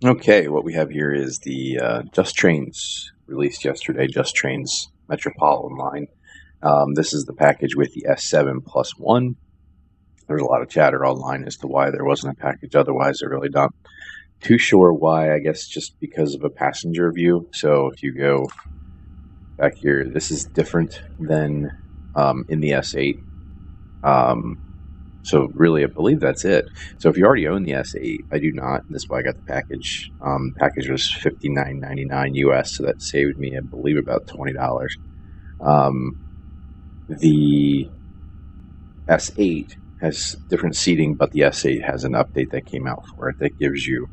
Okay, what we have here is the Just Trains released yesterday, Just Trains Metropolitan Line. This is the package with the S7+1. There's a lot of chatter online as to why there wasn't a package otherwise. They're really not too sure why. I guess just because of a passenger view. So if you go back here, this is different than in the S8. So really, I believe that's it. So if you already own the S8, I do not. This is why I got the package. Package was $59.99 US, so that saved me, I believe, about $20. The S8 has different seating, but the S8 has an update that came out for it that gives you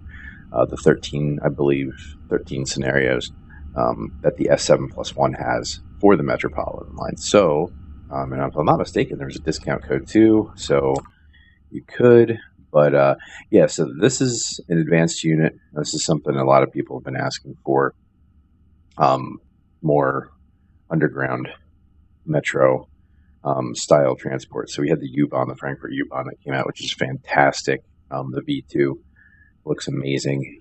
the 13, I believe, 13 scenarios that the S7+1 has for the Metropolitan line. So, and if I'm not mistaken, there's a discount code too, so you could. But yeah, so this is an advanced unit. This is something a lot of people have been asking for. More underground metro style transport. So we had the U-Bahn, the Frankfurt U-Bahn that came out, which is fantastic. The V2 looks amazing.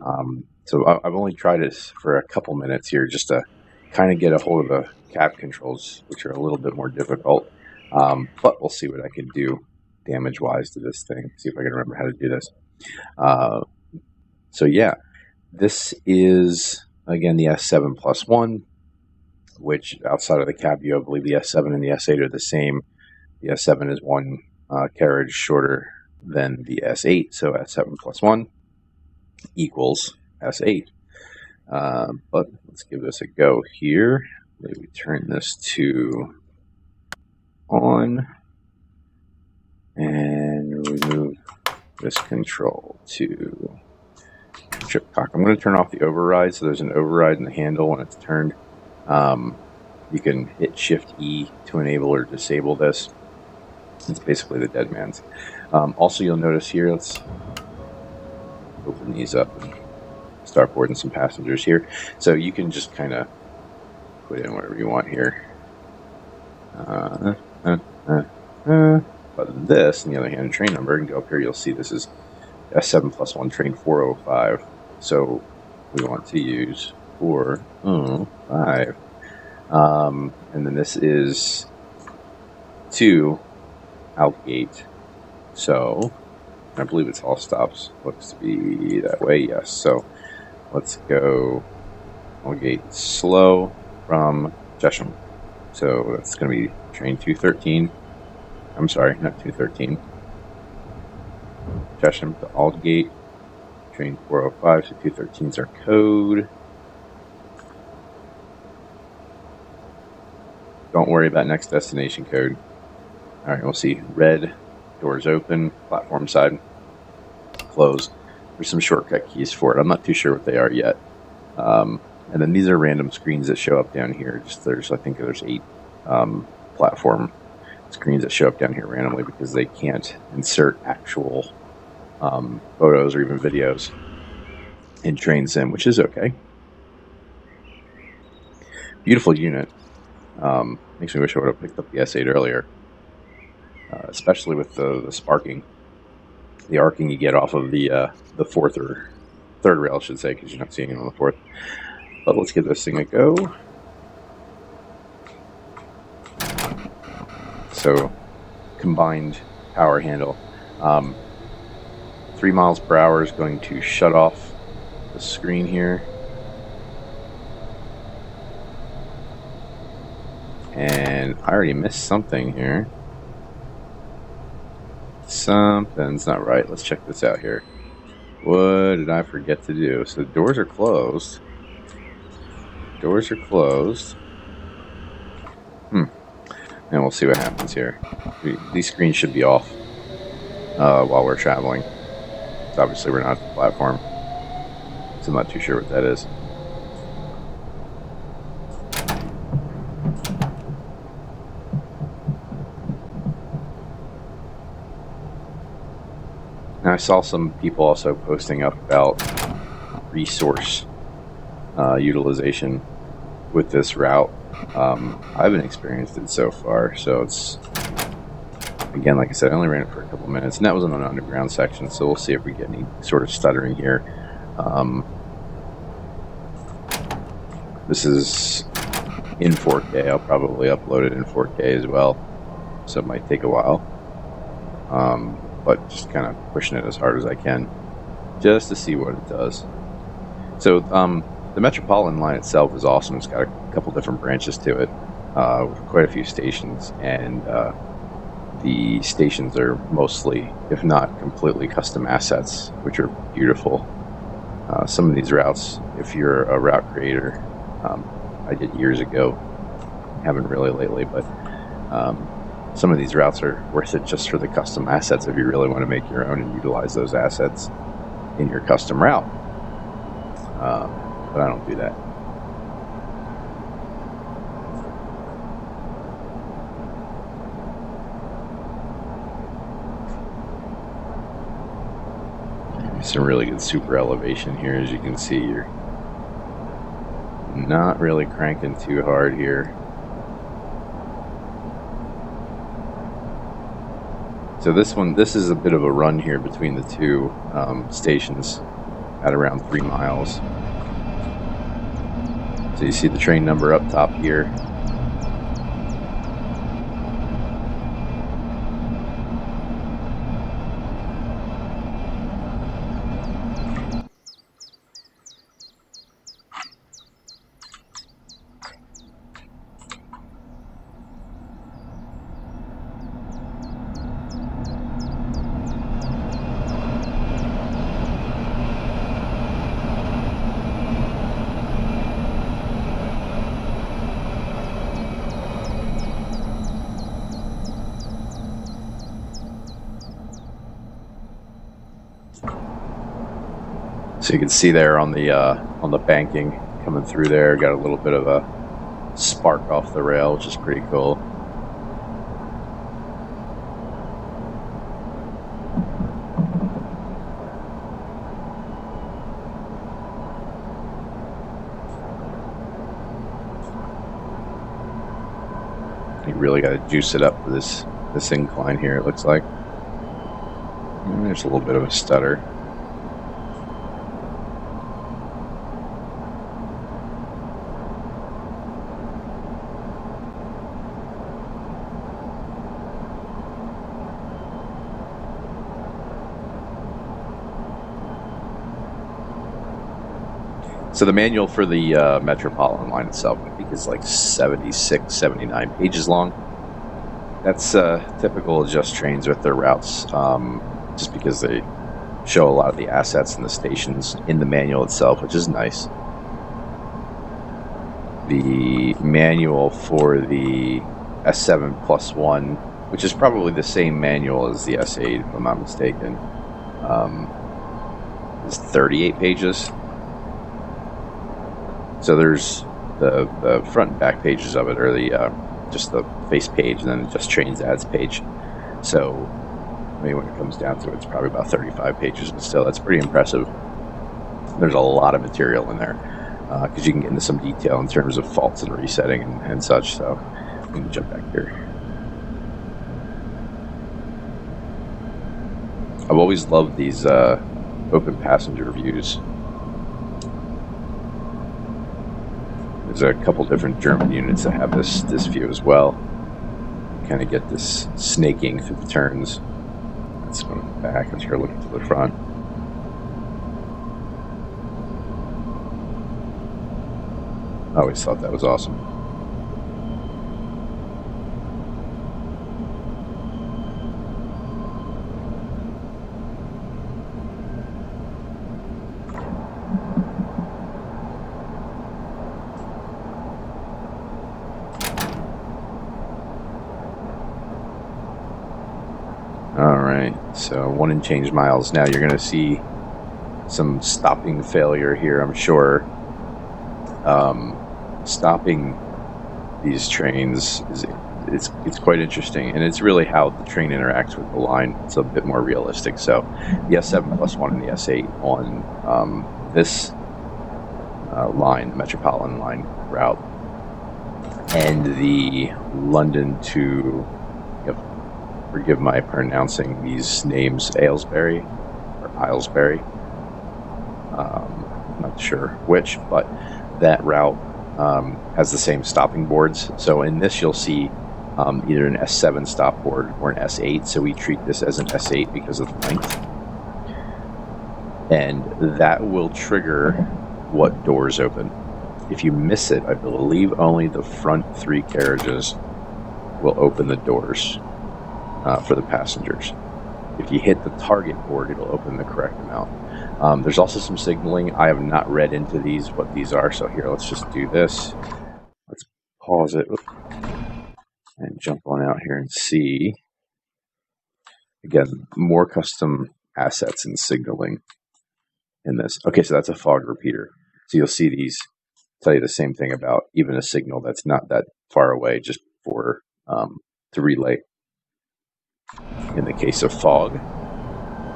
So I've only tried it for a couple minutes here just to kind of get a hold of the cab controls, which are a little bit more difficult. But we'll see what I can do damage-wise to this thing. See if I can remember how to do this. So yeah, this is, again, the S7+1, which outside of the cab view, I believe the S7 and the S8 are the same. The S7 is one carriage shorter than the S8, so S7+1 equals S8. But let's give this a go here. Maybe turn this to on and remove this control to trip cock. I'm going to turn off the override, so there's an override in the handle when it's turned. You can hit Shift E to enable or disable this. It's basically the dead man's. Also, you'll notice here, let's open these up and start boarding some passengers here. So you can just kind of put in whatever you want here. But this, on the other hand, train number, and go up here, you'll see this is S7+1 train 405. So we want to use 405. And then this is to Aldgate. So I believe it's all stops. Looks to be that way, yes. So let's go Aldgate slow from Chesham. So that's going to be train 213. I'm sorry, not 213. Chesham to Aldgate, train 405. So 213 is our code. Don't worry about next destination code. All right, we'll see red, doors open, platform side, closed. There's some shortcut keys for it. I'm not too sure what they are yet. And then these are random screens that show up down here. I think there's 8 platform screens that show up down here randomly because they can't insert actual photos or even videos in Train Sim, which is okay. Beautiful unit. Makes me wish I would have picked up the S8 earlier, especially with the sparking, the arcing you get off of the fourth or third rail, I should say, because you're not seeing it on the fourth. But let's give this thing a go. So, combined power handle. 3 miles per hour is going to shut off the screen here. And I already missed something here. Something's not right. Let's check this out here. What did I forget to do? So the doors are closed. Doors are closed. And we'll see what happens here. These screens should be off while we're traveling. So obviously we're not at the platform, so I'm not too sure what that is. Now, I saw some people also posting up about resource utilization with this route. I haven't experienced it so far, so it's, again, like I said, I only ran it for a couple minutes, and that was on an underground section, so we'll see if we get any sort of stuttering here. This is in 4K. I'll probably upload it in 4K as well, so it might take a while. But just kind of pushing it as hard as I can, just to see what it does. So the Metropolitan Line itself is awesome. It's got a couple different branches to it, with quite a few stations, and the stations are mostly, if not completely, custom assets, which are beautiful. Some of these routes, if you're a route creator, I did years ago, haven't really lately, but some of these routes are worth it just for the custom assets if you really want to make your own and utilize those assets in your custom route. But I don't do that. Some really good super elevation here. As you can see, you're not really cranking too hard here. So this is a bit of a run here between the two stations at around 3 miles. So you see the train number up top here. So you can see there on the banking coming through there, got a little bit of a spark off the rail, which is pretty cool. You really got to juice it up for this incline here, it looks like. And there's a little bit of a stutter. So the manual for the Metropolitan Line itself, I think, is like 76, 79 pages long. That's typical of Just Trains with their routes, just because they show a lot of the assets and the stations in the manual itself, which is nice. The manual for the S7+1, which is probably the same manual as the S8, if I'm not mistaken, is 38 pages. So there's the front and back pages of it, or the just the face page, and then the Just Trains ads page. So I mean, when it comes down to it, it's probably about 35 pages, but still, that's pretty impressive. There's a lot of material in there, because you can get into some detail in terms of faults and resetting and such. So I'm going to jump back here. I've always loved these open passenger views. There's a couple different German units that have this view as well. You kind of get this snaking through the turns. That's going to the back as you're looking to the front. I always thought that was awesome. So 1 and change miles. Now you're going to see some stopping failure here, I'm sure. Stopping these trains it's quite interesting, and it's really how the train interacts with the line. It's a bit more realistic. So the S7+1 and the S8 on this line, the Metropolitan Line route, and the London to, forgive my pronouncing these names, Aylesbury or Aylesbury, not sure which, but that route has the same stopping boards. So in this, you'll see either an S7 stop board or an S8. So we treat this as an S8 because of the length. And that will trigger what doors open. If you miss it, I believe only the front 3 carriages will open the doors for the passengers. If you hit the target board, it'll open the correct amount. There's also some signaling. I have not read into these what these are, so here, let's just do this. Let's pause it and jump on out here and see. Again, more custom assets and signaling in this. Okay, so that's a fog repeater. So you'll see these tell you the same thing about even a signal that's not that far away, just for to relay in the case of fog.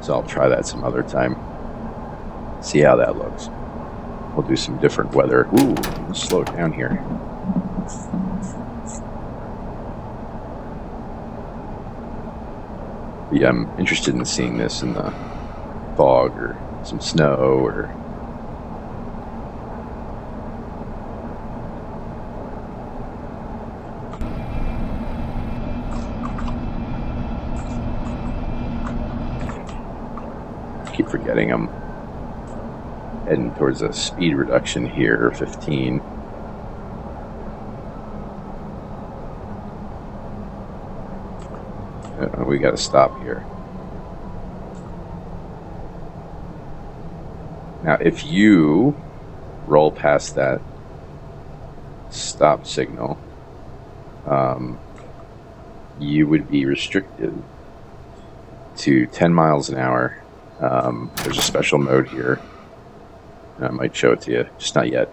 So I'll try that some other time. See how that looks. We'll do some different weather. Ooh, let's slow it down here. Yeah, I'm interested in seeing this in the fog or some snow or keep forgetting I'm heading towards a speed reduction here, 15. We got to stop here. Now, if you roll past that stop signal, you would be restricted to 10 miles an hour. There's a special mode here. I might show it to you, just not yet.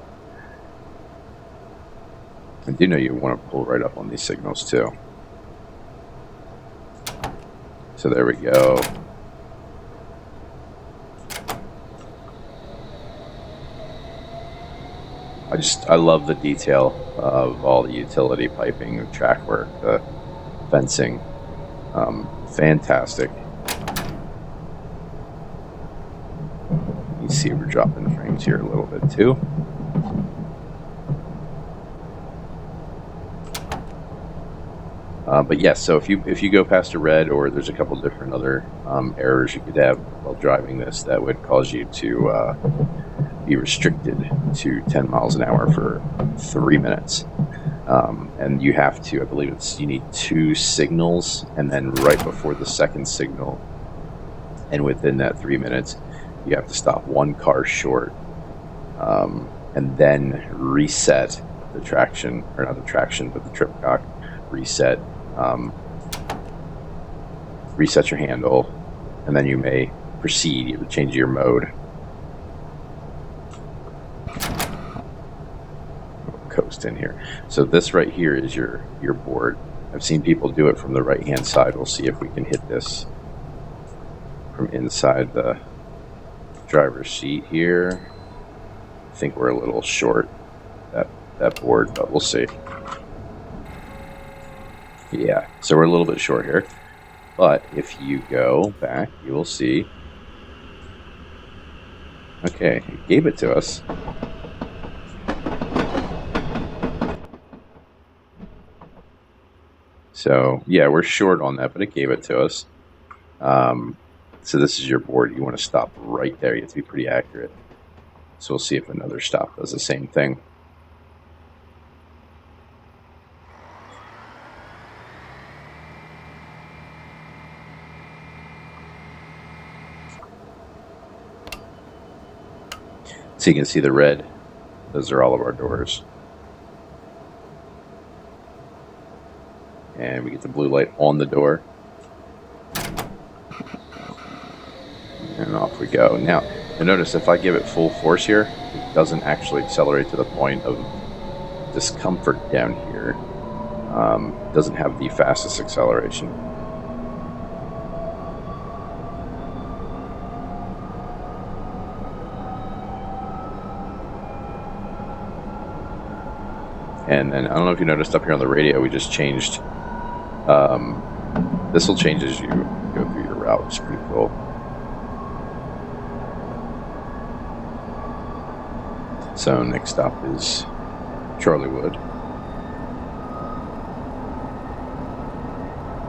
I do know you want to pull right up on these signals too. So there we go. I love the detail of all the utility piping, the track work, the fencing. Fantastic. You see we're dropping the frames here a little bit too. But yes, so if you go past a red, or there's a couple different other errors you could have while driving this, that would cause you to be restricted to 10 miles an hour for 3 minutes. And you have to, I believe you need 2 signals, and then right before the second signal, and within that 3 minutes, you have to stop 1 car short, and then reset the traction, or not the traction, but the trip cock, reset your handle, and then you may proceed. You have to change your mode. Coast in here. So this right here is your board. I've seen people do it from the right hand side. We'll see if we can hit this from inside the driver's seat here. I think we're a little short that board, but we'll see. Yeah, so we're a little bit short here, but if you go back, you will see. Okay, it gave it to us. So yeah, we're short on that, but it gave it to us. So this is your board. You want to stop right there. You have to be pretty accurate. So we'll see if another stop does the same thing. So you can see the red. Those are all of our doors. And we get the blue light on the door. And off we go. Now, you'll notice if I give it full force here, it doesn't actually accelerate to the point of discomfort down here. It doesn't have the fastest acceleration. And then, I don't know if you noticed up here on the radio, we just changed. This will change as you go through your route. It's pretty cool. So next stop is Charlie Wood.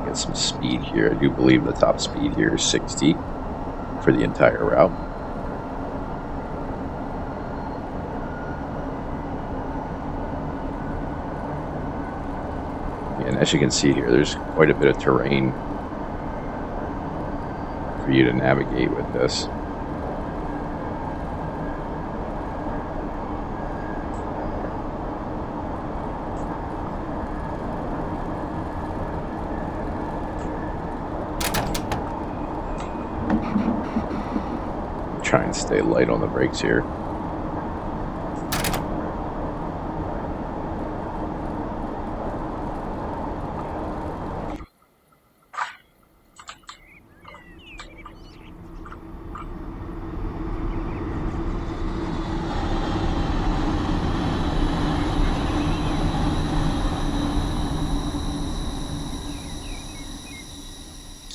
Get some speed here. I do believe the top speed here is 60 for the entire route. And as you can see here, there's quite a bit of terrain for you to navigate with this. Try and stay light on the brakes here.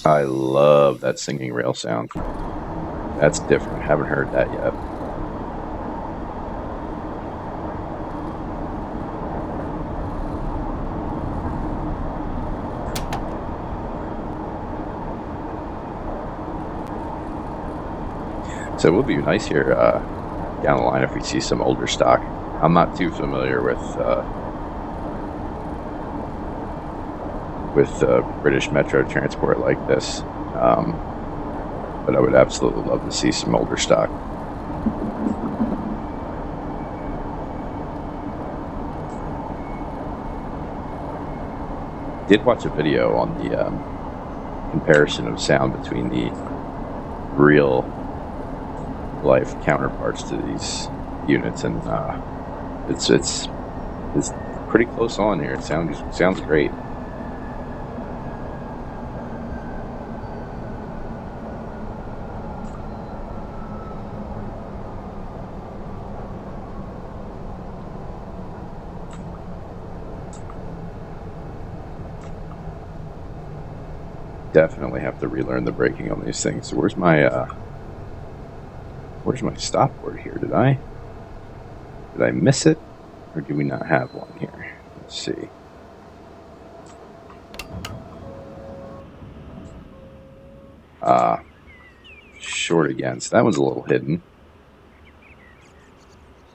I love that singing rail sound. That's different. Haven't heard that yet. So it would be nice here down the line if we see some older stock. I'm not too familiar with British Metro transport like this, but I would absolutely love to see some older stock. Did watch a video on the comparison of sound between the real life counterparts to these units, and it's pretty close on here. It sounds great. Definitely have to relearn the braking on these things. So where's my stop word here? Did I miss it, or do we not have one here? Let's see. Short again. So that one's a little hidden.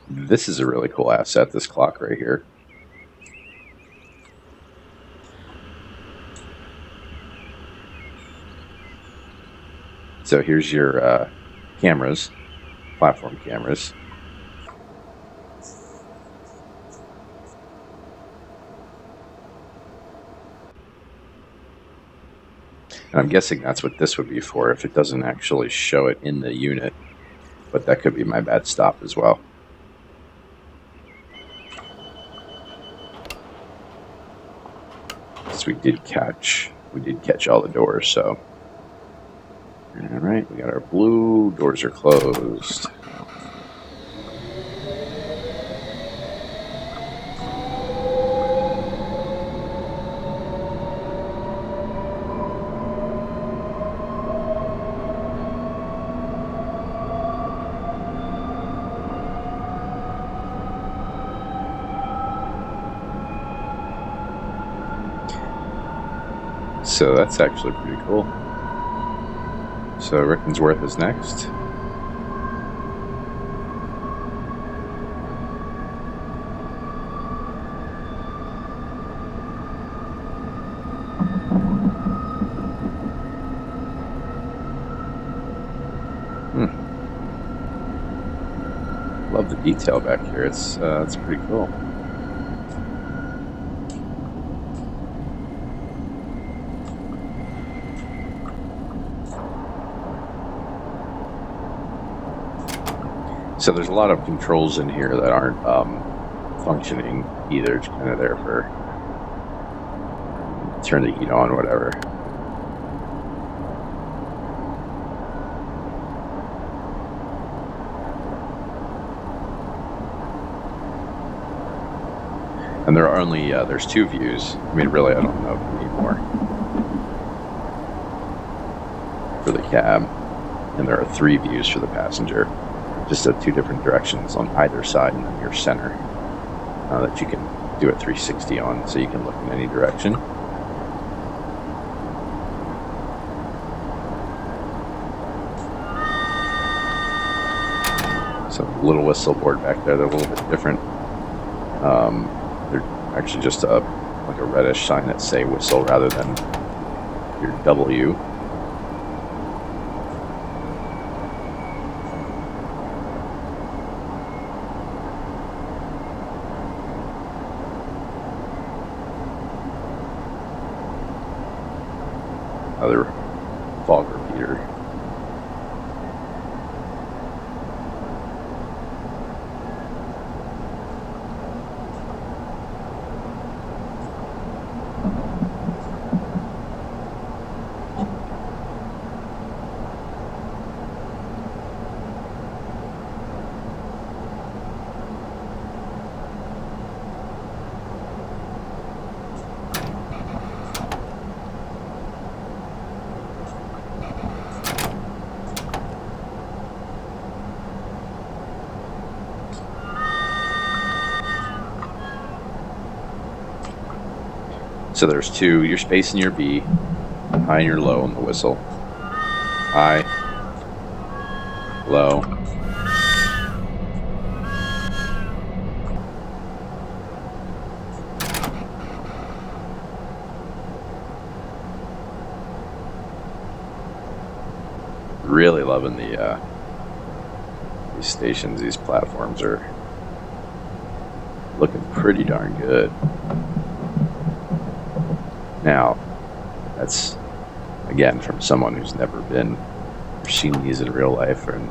This is a really cool asset, this clock right here. So here's your cameras, platform cameras. And I'm guessing that's what this would be for if it doesn't actually show it in the unit. But that could be my bad stop as well. So we did catch all the doors, so. Alright, we got our blue, doors are closed. So that's actually pretty cool. So Rickmansworth is next. Love the detail back here. It's pretty cool. So there's a lot of controls in here that aren't functioning either. It's kind of there for turn the heat on, whatever. And there are only there's two views. I mean, really, I don't know if we need more for the cab, and there are three views for the passenger. Just at two different directions on either side and then your center. that you can do a 360 on, so you can look in any direction. So little whistle board back there, they're a little bit different. They're actually just like a reddish sign that say whistle rather than your W. Another fog repeater. So there's two, your space and your B, high and your low on the whistle. High, low. Really loving these stations, these platforms are looking pretty darn good. Now, that's, again, from someone who's never been or seen these in real life and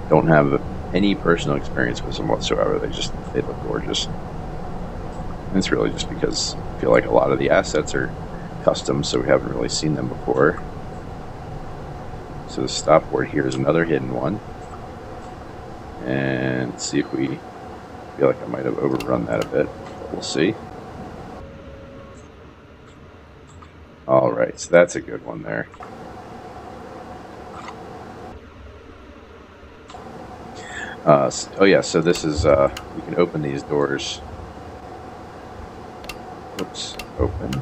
don't have any personal experience with them whatsoever. They look gorgeous. And it's really just because I feel like a lot of the assets are custom, so we haven't really seen them before. So the stop board here is another hidden one. And let's see if we feel like I might have overrun that a bit, but we'll see. All right, so that's a good one there. Oh yeah, so this is, we can open these doors. Oops, open.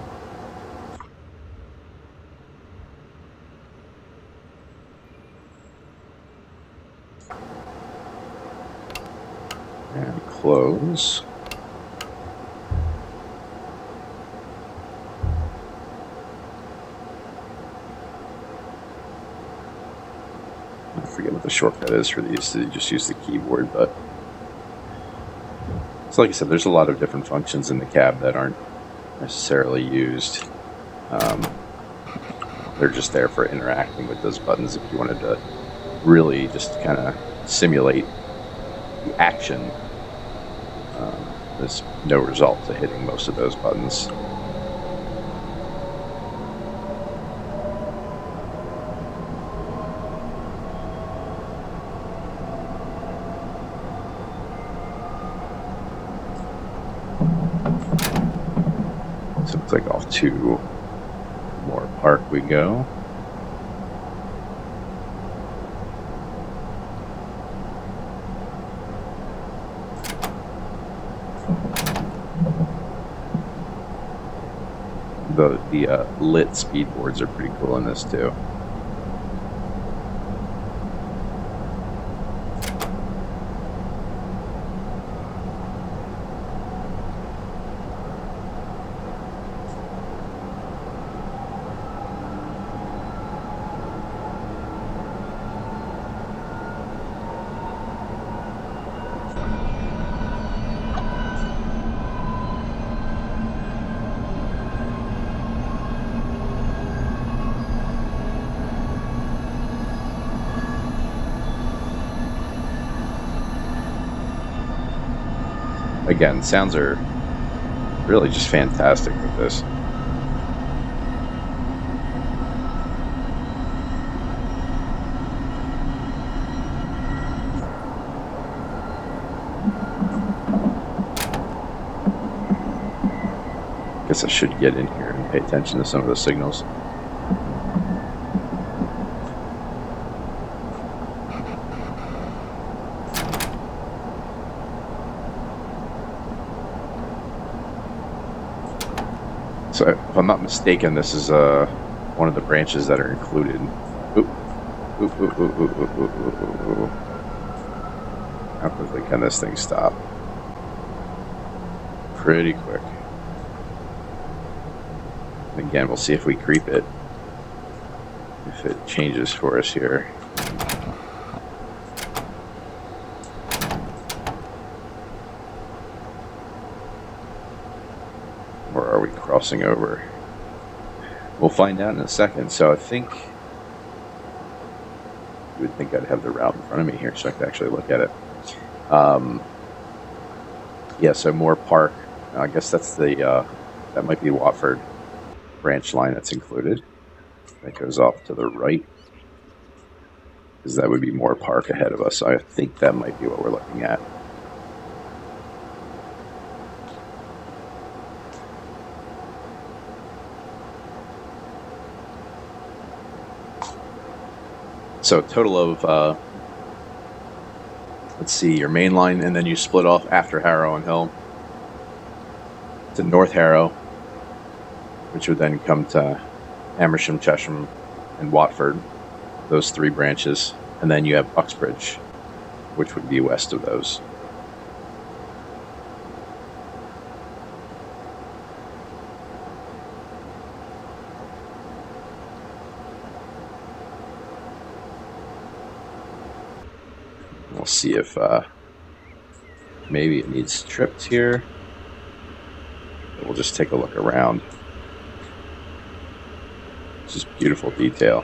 And close. I forget what the shortcut is for these, so you just use the keyboard, but so like I said, there's a lot of different functions in the cab that aren't necessarily used. They're just there for interacting with those buttons if you wanted to really just kind of simulate the action. There's no result to hitting most of those buttons. So it looks like off to Moore Park we go. The lit speed boards are pretty cool in this too. Again, sounds are really just fantastic with this. Guess I should get in here and pay attention to some of the signals. So if I'm not mistaken, this is one of the branches that are included. Oop. Oop, oop, oop, oop, oop, oop, oop, oop. How quickly can this thing stop? Pretty quick. And again, we'll see if we creep it. If it changes for us here. Or are we crossing over? We'll find out in a second. So I think you would think I'd have the route in front of me here so I could actually look at it. Yeah, so Moore Park. I guess that's the that might be Watford branch line that's included. That goes off to the right, because that would be Moore Park ahead of us. So I think that might be what we're looking at. So a total of, let's see, your main line, and then you split off after Harrow and Hill to North Harrow, which would then come to Amersham, Chesham, and Watford, those three branches. And then you have Uxbridge, which would be west of those. We'll see if maybe it needs tripped here. We'll just take a look around. Just beautiful detail.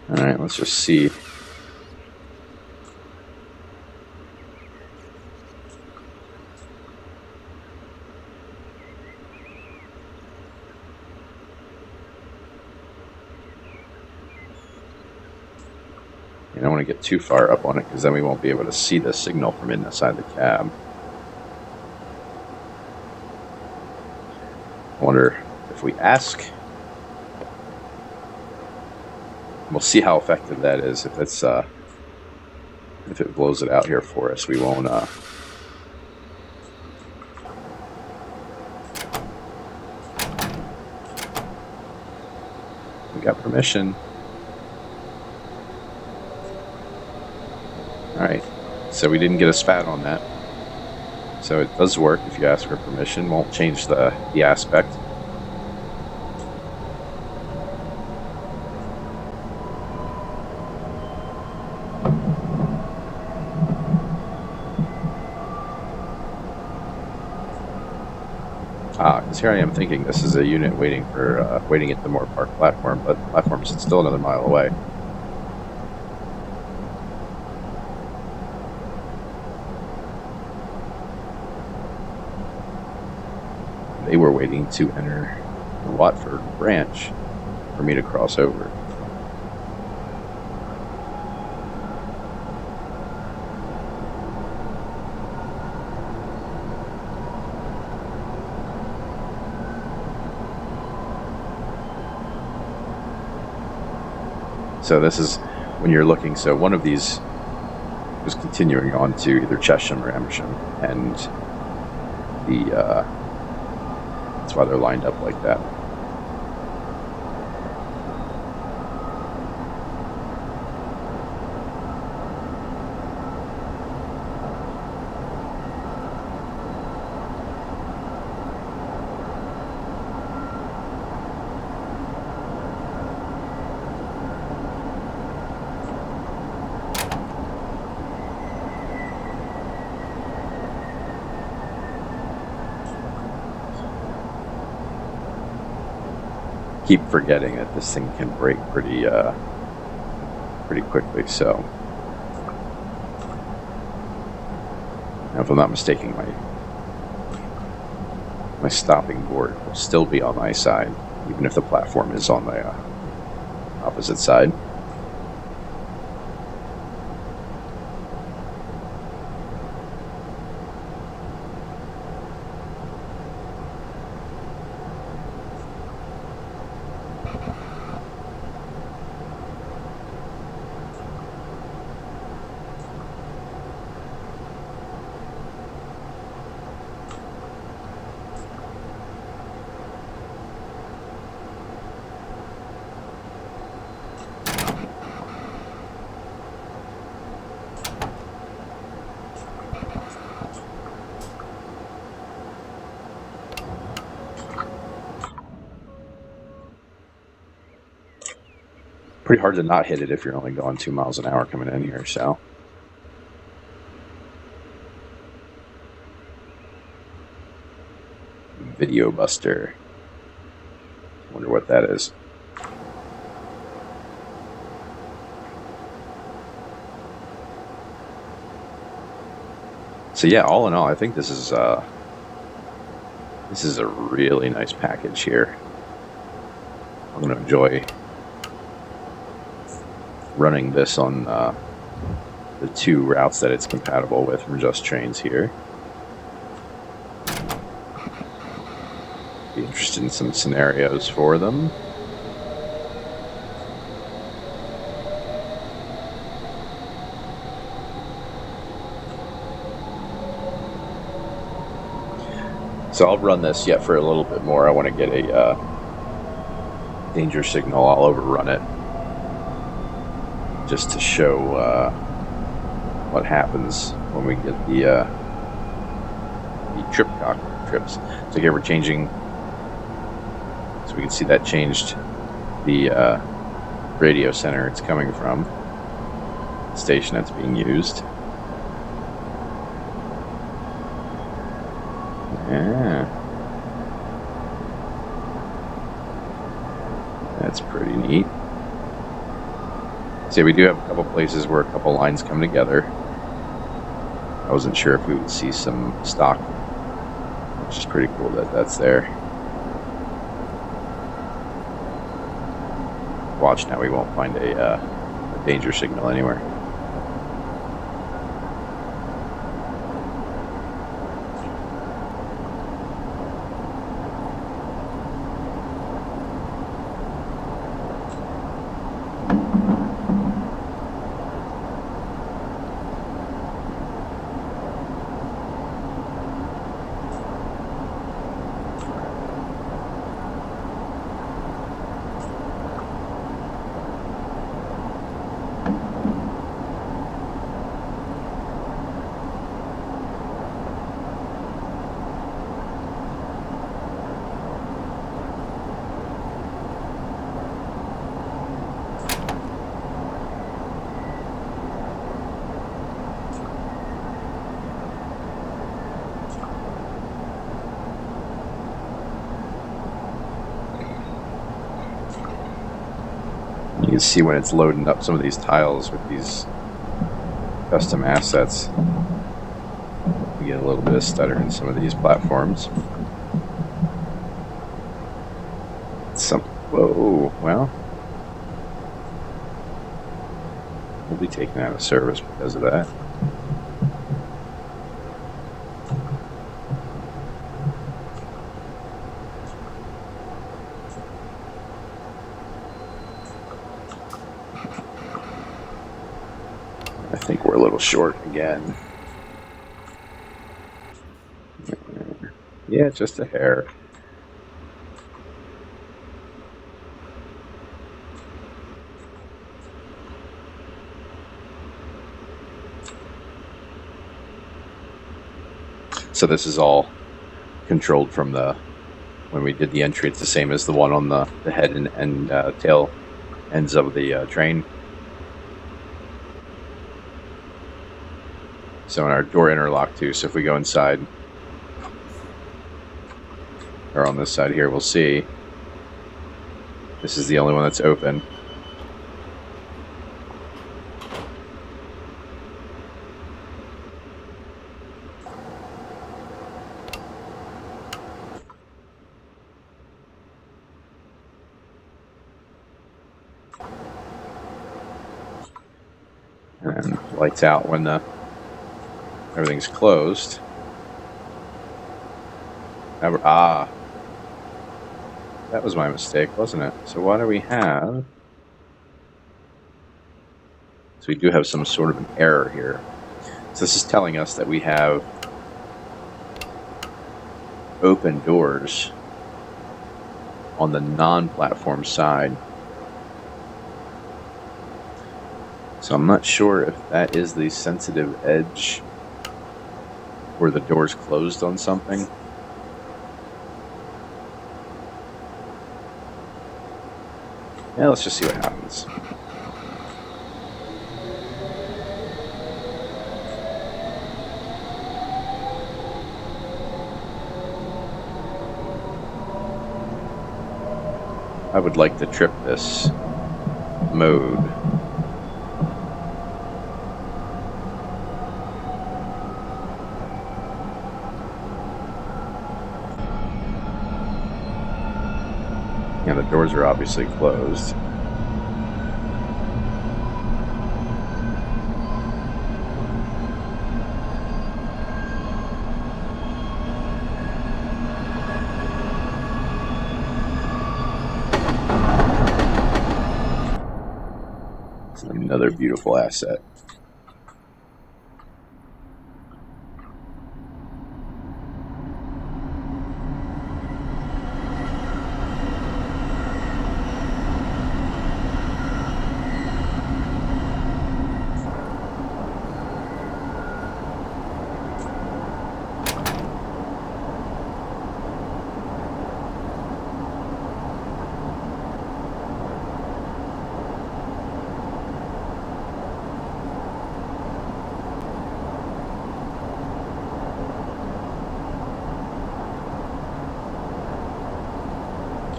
All right, let's just see. You don't want to get too far up on it, because then we won't be able to see the signal from inside the cab. I wonder if we ask. We'll see how effective that is. If it's if it blows it out here for us, we won't. We got permission. All right. So we didn't get a spat on that. So it does work if you ask for permission. Won't change the aspect. Because here I am thinking this is a unit waiting for waiting at the Moore Park platform, but the platform's still another mile away. They were waiting to enter the Watford branch for me to cross over. So this is when you're looking. So one of these was continuing on to either Chesham or Amersham, and that's why they're lined up like that. Keep forgetting that this thing can break pretty quickly. So, now, if I'm not mistaken, my stopping board will still be on my side, even if the platform is on the opposite side. Pretty hard to not hit it if you're only going 2 miles an hour coming in here, so. Video Buster. Wonder what that is. So yeah, all in all, I think this is a really nice package here. I'm going to enjoy running this on the 2 routes that it's compatible with from Just Trains here. Be interested in some scenarios for them. So I'll run this yet for a little bit more. I want to get a danger signal. I'll overrun it just to show what happens when we get the trip cock trips. So here we're changing, so we can see that changed the radio center it's coming from, the station that's being used. Yeah, that's pretty neat. See, we do have a couple places where a couple lines come together. I wasn't sure if we would see some stock, which is pretty cool that that's there. Watch now, we won't find a danger signal anywhere. You can see when it's loading up some of these tiles with these custom assets, we get a little bit of stutter in some of these platforms. Whoa, well, we'll be taken out of service because of that. I think we're a little short again. Yeah, just a hair. So this is all controlled from when we did the entry. It's the same as the one on the head and tail ends of the train. So in our door interlock too, so if we go inside, or on this side here, we'll see this is the only one that's open. And lights out when everything's closed. That was my mistake, wasn't it? So what do we have? So we do have some sort of an error here. So this is telling us that we have open doors on the non-platform side. So I'm not sure if that is the sensitive edge where the door's closed on something. Yeah, let's just see what happens. I would like to trip this mode. And the doors are obviously closed. It's another beautiful asset.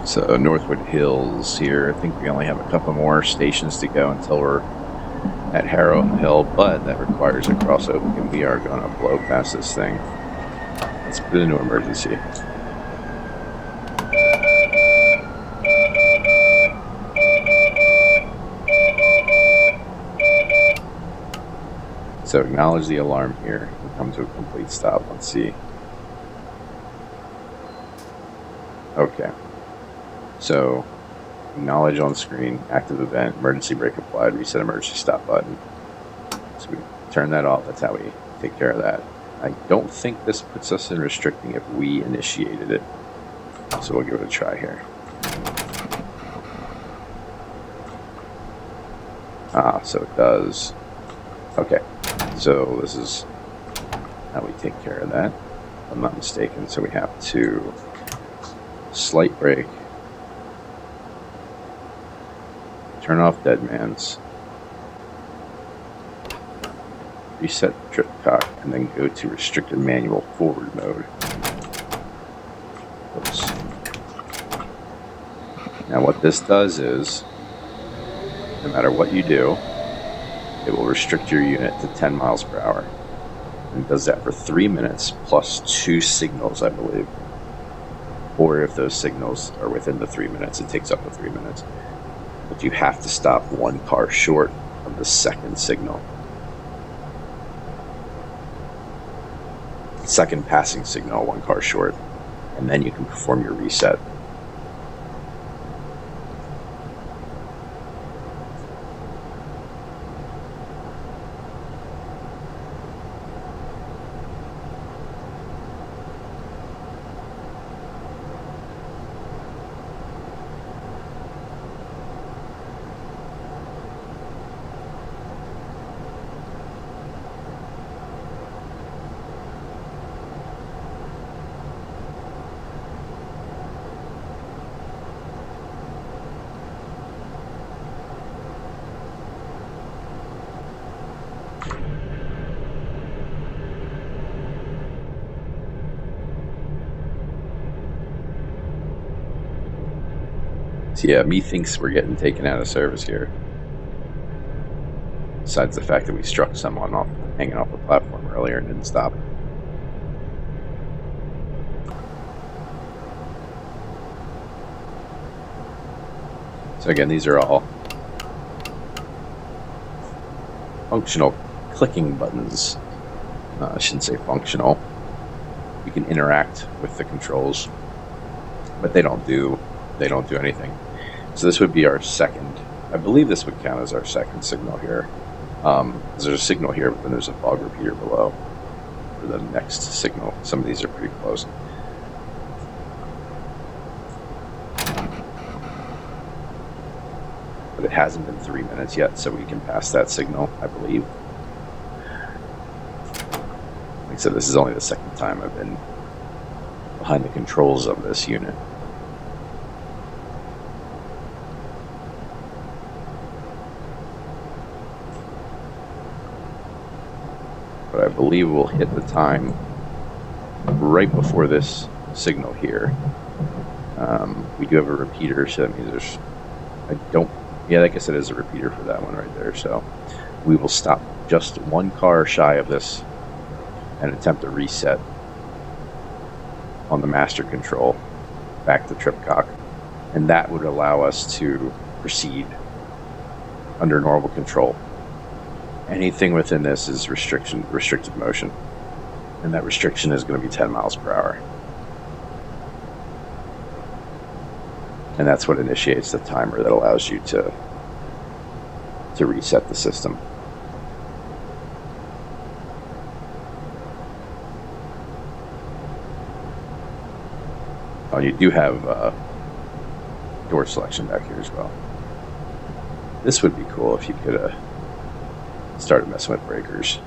So Northwood Hills here. I think we only have a couple more stations to go until we're at Harrow and Hill, but that requires a crossover, and we are going to blow past this thing. Let's put it into emergency. So acknowledge the alarm here and come to a complete stop. Let's see. Okay. So, acknowledge on screen, active event, emergency brake applied, reset emergency stop button. So we turn that off. That's how we take care of that. I don't think this puts us in restricting if we initiated it. So we'll give it a try here. So it does. Okay. So this is how we take care of that, if I'm not mistaken. So we have to slight brake. Turn off deadmans, reset trip cock, and then go to restricted manual forward mode. Oops. Now what this does is, no matter what you do, it will restrict your unit to 10 miles per hour. And it does that for 3 minutes plus 2 signals, I believe. Or if those signals are within the 3 minutes, it takes up to 3 minutes. But you have to stop 1 car short of the second signal. Second passing signal, 1 car short. And then you can perform your reset. So yeah, methinks we're getting taken out of service here. Besides the fact that we struck someone off, hanging off the platform earlier and didn't stop. So again, these are all functional clicking buttons. I shouldn't say functional. You can interact with the controls, but they don't do anything. So this would be our second. I believe this would count as our second signal here. There's a signal here, but then there's a fog repeater below for the next signal. Some of these are pretty close. But it hasn't been 3 minutes yet, so we can pass that signal, I believe. Like I said, this is only the second time I've been behind the controls of this unit. But I believe we'll hit the time right before this signal here. We do have a repeater, so that means yeah, I guess it is a repeater for that one right there. So we will stop just one car shy of this and attempt a reset on the master control back to tripcock, and that would allow us to proceed under normal control. Anything within this is restricted motion, and that restriction is going to be 10 miles per hour. And that's what initiates the timer that allows you to reset the system. Oh, you do have door selection back here as well. This would be cool if you could start messing with breakers.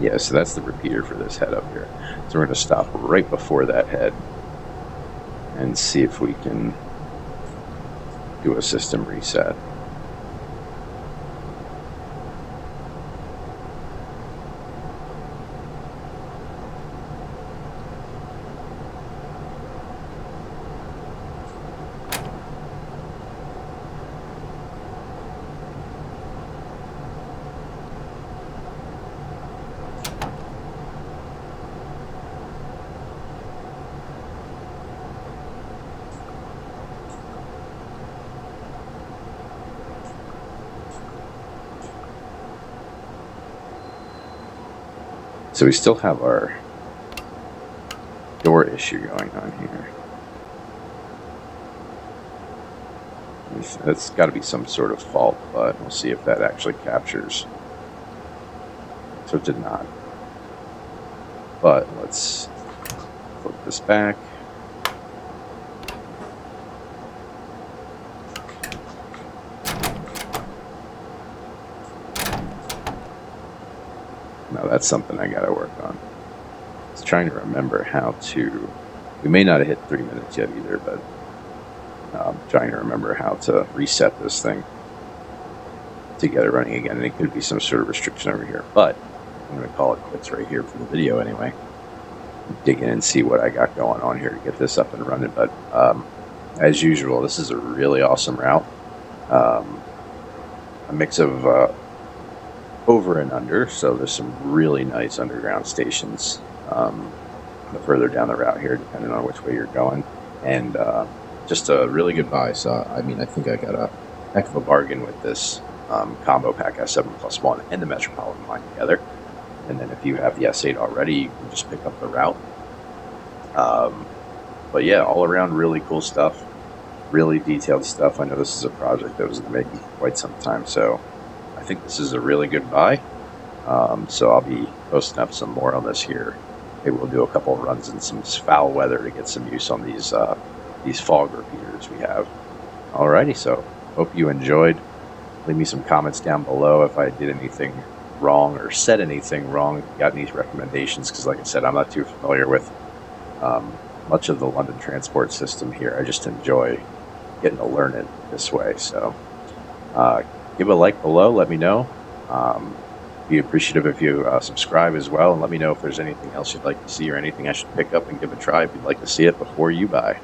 Yeah, so that's the repeater for this head up here. So we're going to stop right before that head and see if we can do a system reset. So we still have our door issue going on here. That's got to be some sort of fault, but we'll see if that actually captures. So it did not. But let's flip this back. Now that's something I gotta work on. I was trying to remember how to. We may not have hit 3 minutes yet either, but I'm trying to remember how to reset this thing to get it running again. And it could be some sort of restriction over here, but I'm going to call it quits right here for the video anyway. Dig in and see what I got going on here to get this up and running. But as usual, this is a really awesome route. A mix of over and under, so there's some really nice underground stations the further down the route here, depending on which way you're going, and just a really good buy. So I mean, I think I got a heck of a bargain with this combo pack S7+1 and the Metropolitan Line together. And then if you have the S8 already, you can just pick up the route. But yeah, all around really cool stuff, really detailed stuff. I know this is a project that was in the making for quite some time, so I think this is a really good buy. So I'll be posting up some more on this here. Maybe we'll do a couple of runs in some foul weather to get some use on these fog repeaters we have. Alrighty, so hope you enjoyed. Leave me some comments down below if I did anything wrong or said anything wrong. Got any recommendations? Because like I said, I'm not too familiar with much of the London transport system here. I just enjoy getting to learn it this way. So give a like below. Let me know. Be appreciative if you subscribe as well, and let me know if there's anything else you'd like to see or anything I should pick up and give a try if you'd like to see it before you buy.